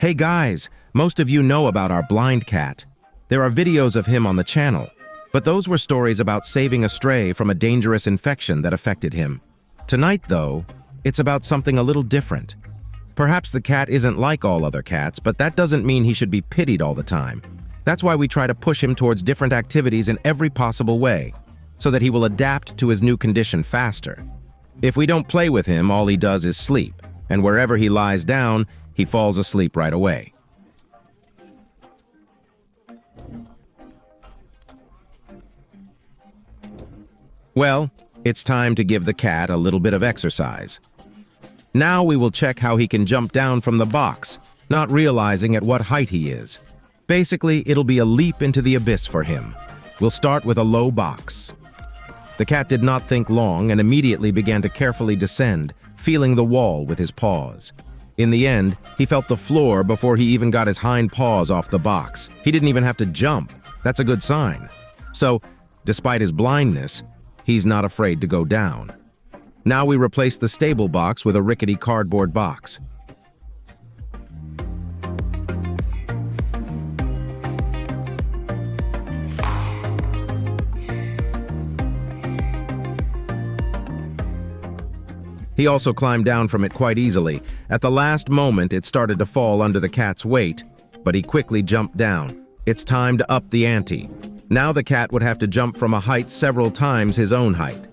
Hey guys, most of you know about our blind cat. There are videos of him on the channel, but those were stories about saving a stray from a dangerous infection that affected him. Tonight, though, it's about something a little different. Perhaps the cat isn't like all other cats, but that doesn't mean he should be pitied all the time. That's why we try to push him towards different activities in every possible way, so that he will adapt to his new condition faster. If we don't play with him, all he does is sleep, and wherever he lies down, he falls asleep right away. Well, it's time to give the cat a little bit of exercise. Now we will check how he can jump down from the box, not realizing at what height he is. Basically, it'll be a leap into the abyss for him. We'll start with a low box. The cat did not think long and immediately began to carefully descend, feeling the wall with his paws. In the end, he felt the floor before he even got his hind paws off the box. He didn't even have to jump. That's a good sign. So, despite his blindness, he's not afraid to go down. Now we replace the stable box with a rickety cardboard box. He also climbed down from it quite easily. At the last moment, it started to fall under the cat's weight, but he quickly jumped down. It's time to up the ante. Now the cat would have to jump from a height several times his own height.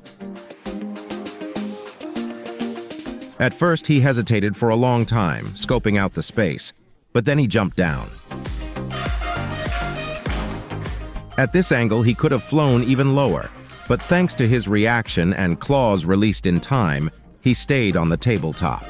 At first, he hesitated for a long time, scoping out the space, but then he jumped down. At this angle, he could have flown even lower, but thanks to his reaction and claws released in time, he stayed on the tabletop.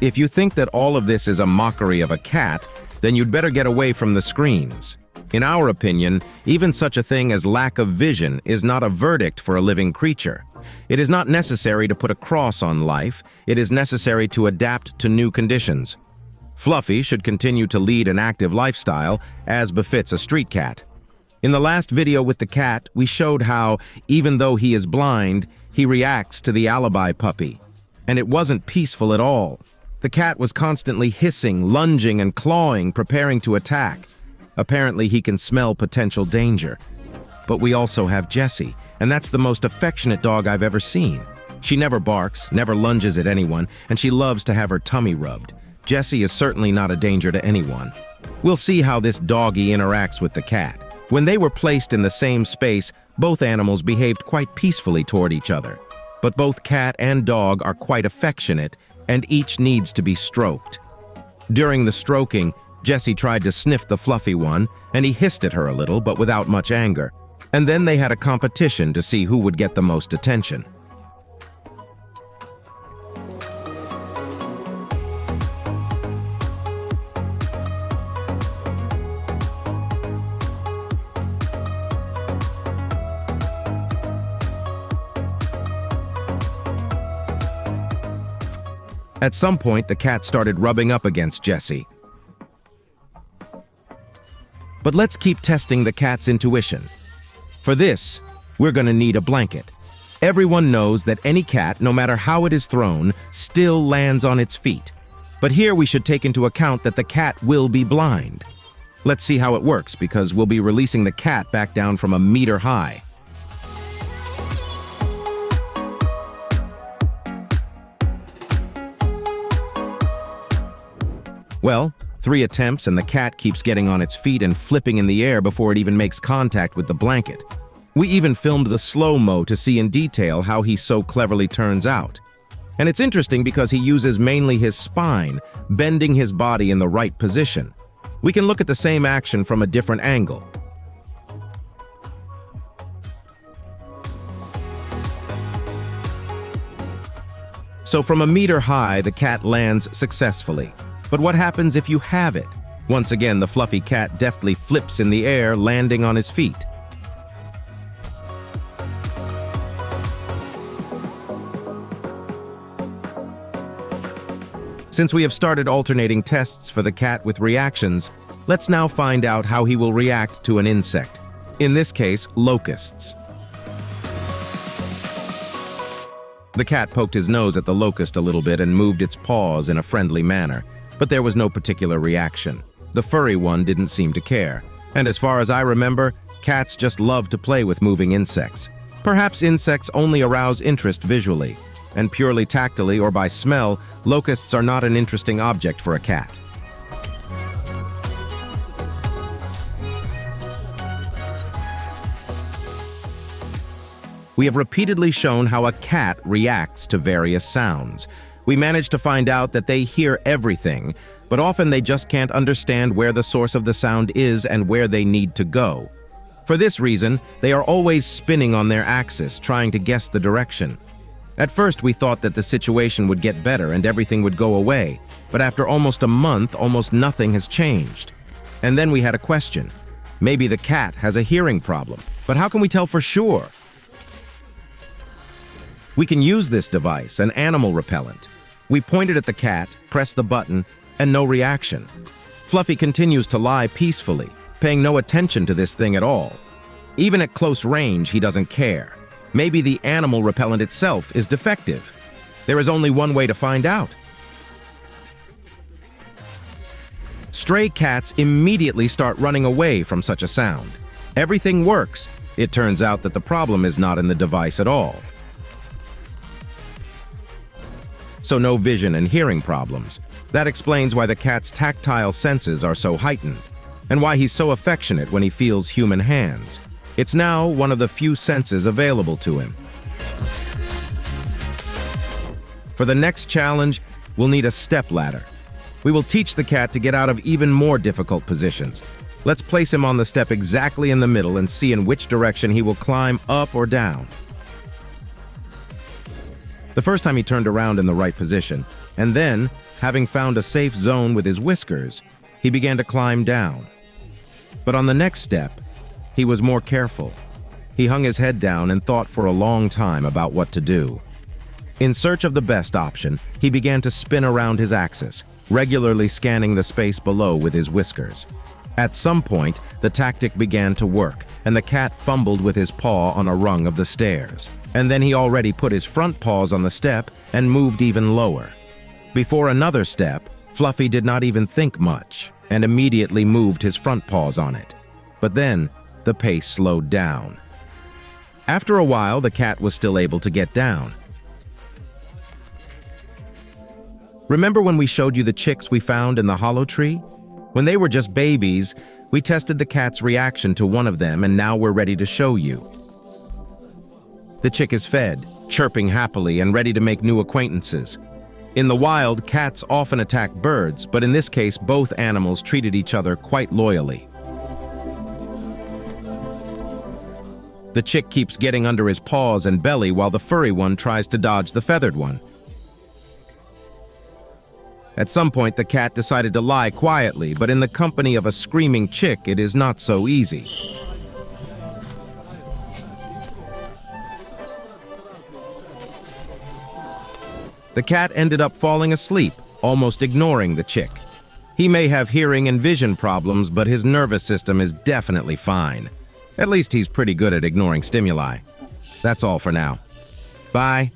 If you think that all of this is a mockery of a cat, then you'd better get away from the screens. In our opinion, even such a thing as lack of vision is not a verdict for a living creature. It is not necessary to put a cross on life, it is necessary to adapt to new conditions. Fluffy should continue to lead an active lifestyle, as befits a street cat. In the last video with the cat, we showed how, even though he is blind, he reacts to the alibi puppy. And it wasn't peaceful at all. The cat was constantly hissing, lunging, and clawing, preparing to attack. Apparently, he can smell potential danger. But we also have Jessie, and that's the most affectionate dog I've ever seen. She never barks, never lunges at anyone, and she loves to have her tummy rubbed. Jessie is certainly not a danger to anyone. We'll see how this doggy interacts with the cat. When they were placed in the same space, both animals behaved quite peacefully toward each other. But both cat and dog are quite affectionate, and each needs to be stroked. During the stroking, Jessie tried to sniff the fluffy one, and he hissed at her a little, but without much anger. And then they had a competition to see who would get the most attention. At some point, the cat started rubbing up against Jessie. But let's keep testing the cat's intuition. For this, we're going to need a blanket. Everyone knows that any cat, no matter how it is thrown, still lands on its feet. But here we should take into account that the cat will be blind. Let's see how it works, because we'll be releasing the cat back down from a meter high. Well, 3 attempts and the cat keeps getting on its feet and flipping in the air before it even makes contact with the blanket. We even filmed the slow-mo to see in detail how he so cleverly turns out. And it's interesting because he uses mainly his spine, bending his body in the right position. We can look at the same action from a different angle. So from a meter high, the cat lands successfully. But what happens if you have it? Once again, the fluffy cat deftly flips in the air, landing on his feet. Since we have started alternating tests for the cat with reactions, let's now find out how he will react to an insect. In this case, locusts. The cat poked his nose at the locust a little bit and moved its paws in a friendly manner. but there was no particular reaction. The furry one didn't seem to care. And as far as I remember, cats just love to play with moving insects. Perhaps insects only arouse interest visually, and purely tactily or by smell, locusts are not an interesting object for a cat. We have repeatedly shown how a cat reacts to various sounds. We managed to find out that they hear everything, but often they just can't understand where the source of the sound is and where they need to go. For this reason, they are always spinning on their axis, trying to guess the direction. At first, we thought that the situation would get better and everything would go away, but after almost a month, almost nothing has changed. And then we had a question. Maybe the cat has a hearing problem, but how can we tell for sure? We can use this device, an animal repellent. We pointed at the cat, pressed the button, and no reaction. Fluffy continues to lie peacefully, paying no attention to this thing at all. Even at close range, he doesn't care. Maybe the animal repellent itself is defective. There is only one way to find out. Stray cats immediately start running away from such a sound. Everything works. It turns out that the problem is not in the device at all. So no vision and hearing problems. That explains why the cat's tactile senses are so heightened, and why he's so affectionate when he feels human hands. It's now one of the few senses available to him. For the next challenge, we'll need a step ladder. We will teach the cat to get out of even more difficult positions. Let's place him on the step exactly in the middle and see in which direction he will climb up or down. The first time he turned around in the right position, and then, having found a safe zone with his whiskers, he began to climb down. But on the next step, he was more careful. He hung his head down and thought for a long time about what to do. In search of the best option, he began to spin around his axis, regularly scanning the space below with his whiskers. At some point, the tactic began to work, and the cat fumbled with his paw on a rung of the stairs. And then he already put his front paws on the step and moved even lower. Before another step, Fluffy did not even think much and immediately moved his front paws on it. But then, the pace slowed down. After a while, the cat was still able to get down. Remember when we showed you the chicks we found in the hollow tree? When they were just babies, we tested the cat's reaction to one of them, and now we're ready to show you. The chick is fed, chirping happily and ready to make new acquaintances. In the wild, cats often attack birds, but in this case, both animals treated each other quite loyally. The chick keeps getting under his paws and belly while the furry one tries to dodge the feathered one. At some point, the cat decided to lie quietly, but in the company of a screaming chick, it is not so easy. The cat ended up falling asleep, almost ignoring the chick. He may have hearing and vision problems, but his nervous system is definitely fine. At least he's pretty good at ignoring stimuli. That's all for now. Bye.